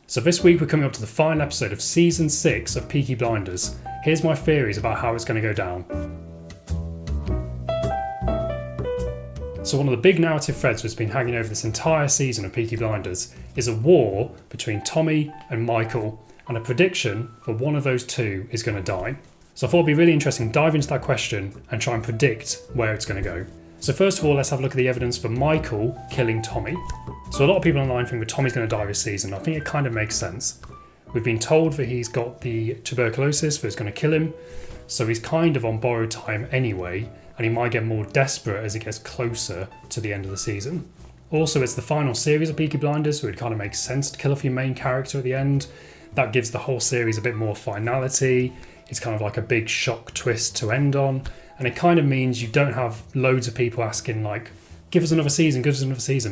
So this week we're coming up to the final episode of Season 6 of Peaky Blinders. Here's my theories about how it's going to go down. So one of the big narrative threads that's been hanging over this entire season of Peaky Blinders is a war between Tommy and Michael, and a prediction that one of those two is going to die. So I thought it'd be really interesting to dive into that question and try and predict where it's going to go. So first of all, let's have a look at the evidence for Michael killing Tommy. So a lot of people online think that Tommy's going to die this season. I think it kind of makes sense. We've been told that he's got the tuberculosis that's going to kill him, so he's kind of on borrowed time anyway, and he might get more desperate as it gets closer to the end of the season. Also, it's the final series of Peaky Blinders, so it kind of makes sense to kill off your main character at the end. That gives the whole series a bit more finality. It's kind of like a big shock twist to end on. And it kind of means you don't have loads of people asking like, give us another season,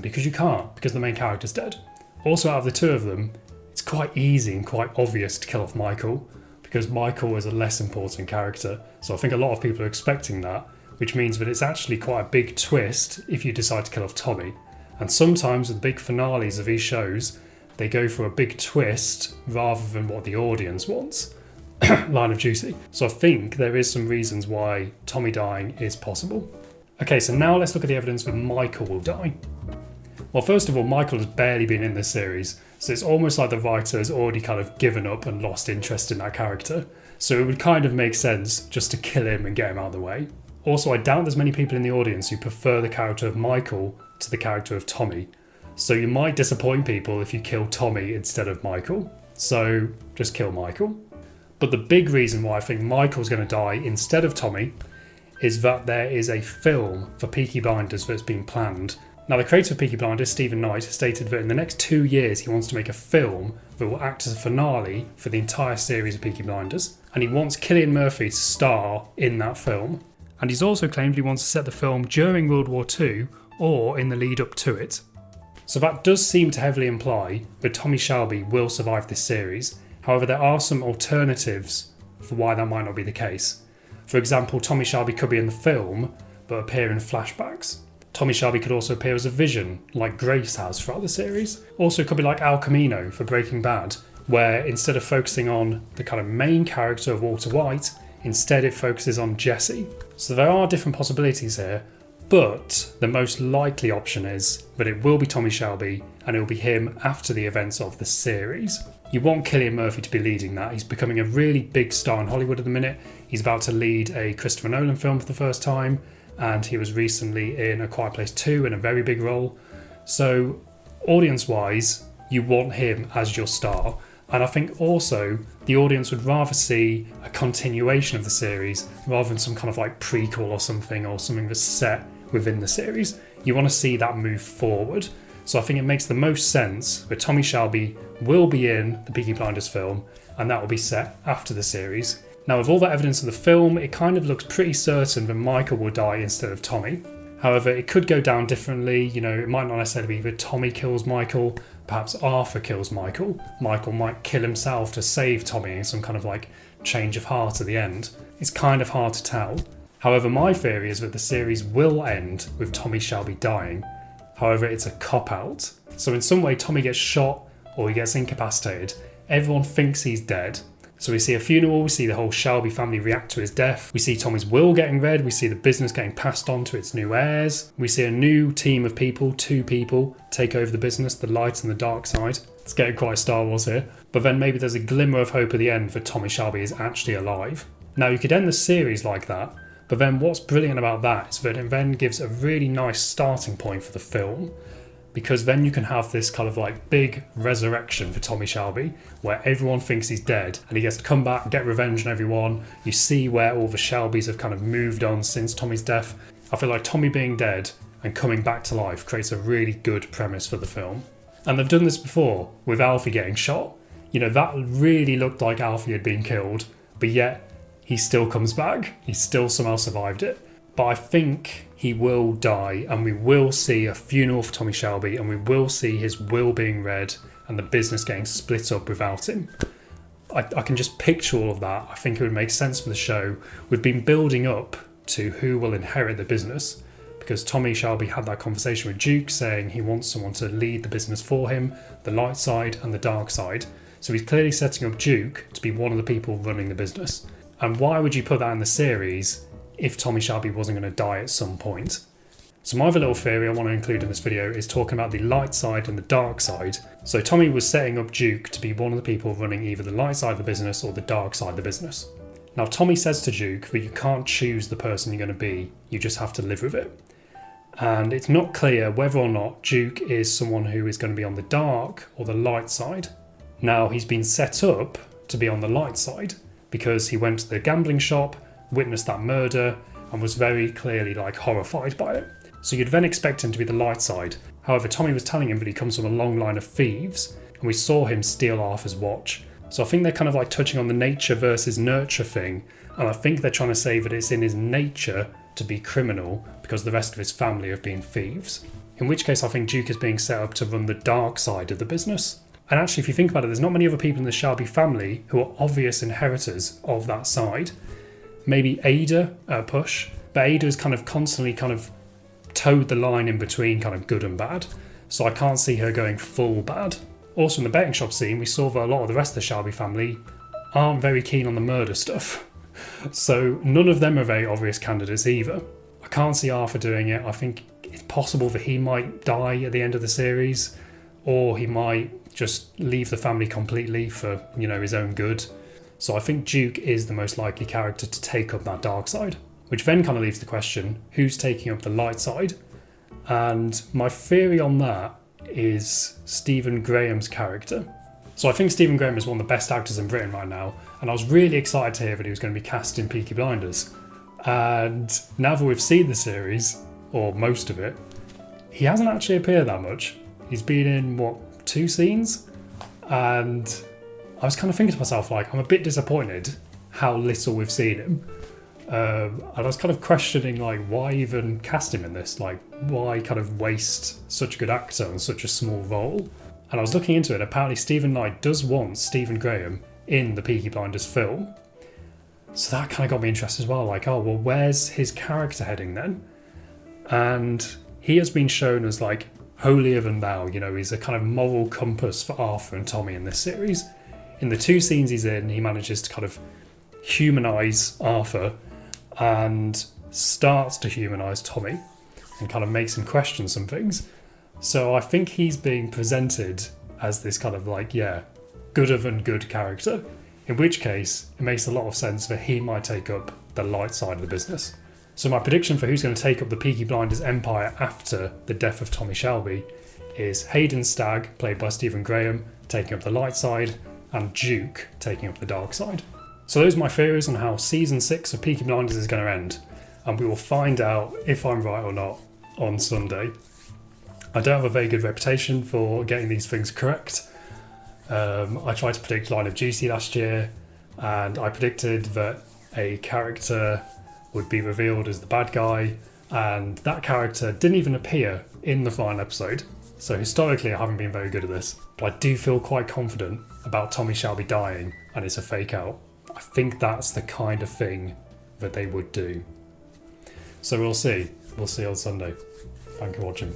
because you can't, because the main character's dead. Also, out of the two of them, it's quite easy and quite obvious to kill off Michael, because Michael is a less important character. So I think a lot of people are expecting that, which means that it's actually quite a big twist if you decide to kill off Tommy. And sometimes with big finales of these shows, they go for a big twist rather than what the audience wants. Line of duty. So I think there is some reasons why Tommy dying is possible. Okay, so now let's look at the evidence that Michael will die. Well, first of all, Michael has barely been in this series, so it's almost like the writer has already kind of given up and lost interest in that character. So it would kind of make sense just to kill him and get him out of the way. Also, I doubt there's many people in the audience who prefer the character of Michael to the character of Tommy. So you might disappoint people if you kill Tommy instead of Michael. So just kill Michael. But the big reason why I think Michael's going to die instead of Tommy is that there is a film for Peaky Blinders that's been planned. Now, the creator of Peaky Blinders, Stephen Knight, has stated that in the next 2 years he wants to make a film that will act as a finale for the entire series of Peaky Blinders. And he wants Cillian Murphy to star in that film. And he's also claimed he wants to set the film during World War II or in the lead up to it. So that does seem to heavily imply that Tommy Shelby will survive this series. However, there are some alternatives for why that might not be the case. For example, Tommy Shelby could be in the film, but appear in flashbacks. Tommy Shelby could also appear as a vision, like Grace has throughout the series. Also, it could be like Al Camino for Breaking Bad, where instead of focusing on the kind of main character of Walter White, instead it focuses on Jesse. So there are different possibilities here, but the most likely option is that it will be Tommy Shelby, and it will be him after the events of the series. You want Cillian Murphy to be leading that. He's becoming a really big star in Hollywood at the minute. He's about to lead a Christopher Nolan film for the first time, and he was recently in A Quiet Place 2 in a very big role. So audience-wise, you want him as your star. And I think also the audience would rather see a continuation of the series rather than some kind of like prequel or something that's set within the series. You want to see that move forward. So I think it makes the most sense that Tommy Shelby will be in the Peaky Blinders film, and that will be set after the series. Now, with all that evidence of the film, it kind of looks pretty certain that Michael will die instead of Tommy. However, it could go down differently. It might not necessarily be that Tommy kills Michael, perhaps Arthur kills Michael. Michael might kill himself to save Tommy in some kind of like change of heart at the end. It's kind of hard to tell. However, my theory is that the series will end with Tommy Shelby dying. However, it's a cop-out. So in some way, Tommy gets shot or he gets incapacitated. Everyone thinks he's dead. So we see a funeral, we see the whole Shelby family react to his death. We see Tommy's will getting read, we see the business getting passed on to its new heirs. We see a new team of people, 2 people, take over the business, the light and the dark side. It's getting quite Star Wars here. But then maybe there's a glimmer of hope at the end that Tommy Shelby is actually alive. Now, you could end the series like that, but then what's brilliant about that is that it then gives a really nice starting point for the film, because then you can have this kind of like big resurrection for Tommy Shelby where everyone thinks he's dead and he gets to come back and get revenge on everyone. You see where all the Shelbys have kind of moved on since Tommy's death. I feel like Tommy being dead and coming back to life creates a really good premise for the film. And they've done this before with Alfie getting shot. That really looked like Alfie had been killed, but yet he still comes back. He still somehow survived it. But I think he will die, and we will see a funeral for Tommy Shelby, and we will see his will being read and the business getting split up without him. I can just picture all of that. I think it would make sense for the show. We've been building up to who will inherit the business, because Tommy Shelby had that conversation with Duke saying he wants someone to lead the business for him, the light side and the dark side. So he's clearly setting up Duke to be one of the people running the business. And why would you put that in the series if Tommy Shelby wasn't going to die at some point? So my other little theory I want to include in this video is talking about the light side and the dark side. So Tommy was setting up Duke to be one of the people running either the light side of the business or the dark side of the business. Now Tommy says to Duke that you can't choose the person you're going to be, you just have to live with it. And it's not clear whether or not Duke is someone who is going to be on the dark or the light side. Now he's been set up to be on the light side because he went to the gambling shop, witnessed that murder and was very clearly horrified by it. So you'd then expect him to be the light side. However, Tommy was telling him that he comes from a long line of thieves, and we saw him steal Arthur's watch. So I think they're kind of touching on the nature versus nurture thing, and I think they're trying to say that it's in his nature to be criminal because the rest of his family have been thieves. In which case I think Duke is being set up to run the dark side of the business. And actually, if you think about it, there's not many other people in the Shelby family who are obvious inheritors of that side. Maybe Ada at a push, but Ada is constantly towed the line in between good and bad, so I can't see her going full bad. Also in the betting shop scene we saw that a lot of the rest of the Shelby family aren't very keen on the murder stuff, so none of them are very obvious candidates either. I can't see Arthur doing it. I think it's possible that he might die at the end of the series, or he might just leave the family completely for his own good. So I think Duke is the most likely character to take up that dark side. Which then leaves the question, who's taking up the light side? And my theory on that is Stephen Graham's character. So I think Stephen Graham is one of the best actors in Britain right now, and I was really excited to hear that he was going to be cast in Peaky Blinders. And now that we've seen the series, or most of it, he hasn't actually appeared that much. He's been in, 2 scenes? And I was thinking to myself, I'm a bit disappointed how little we've seen him. And I was questioning why even cast him in this, why waste such a good actor on such a small role. And I was looking into it, apparently Stephen Knight does want Stephen Graham in the Peaky Blinders film. So that got me interested as well, where's his character heading then? And he has been shown as holier than thou, he's a moral compass for Arthur and Tommy in this series. In the 2 scenes he's in, he manages to humanise Arthur and starts to humanise Tommy and makes him question some things. So I think he's being presented as this gooder than good character, in which case it makes a lot of sense that he might take up the light side of the business. So my prediction for who's going to take up the Peaky Blinders empire after the death of Tommy Shelby is Hayden Stagg, played by Stephen Graham, taking up the light side, and Duke taking up the dark side. So those are my theories on how season 6 of Peaky Blinders is going to end, and we will find out if I'm right or not on Sunday. I don't have a very good reputation for getting these things correct. I tried to predict Line of Duty last year, and I predicted that a character would be revealed as the bad guy, and that character didn't even appear in the final episode. So historically I haven't been very good at this, but I do feel quite confident about Tommy Shelby dying and it's a fake out. I think that's the kind of thing that they would do. So we'll see. We'll see on Sunday. Thank you for watching.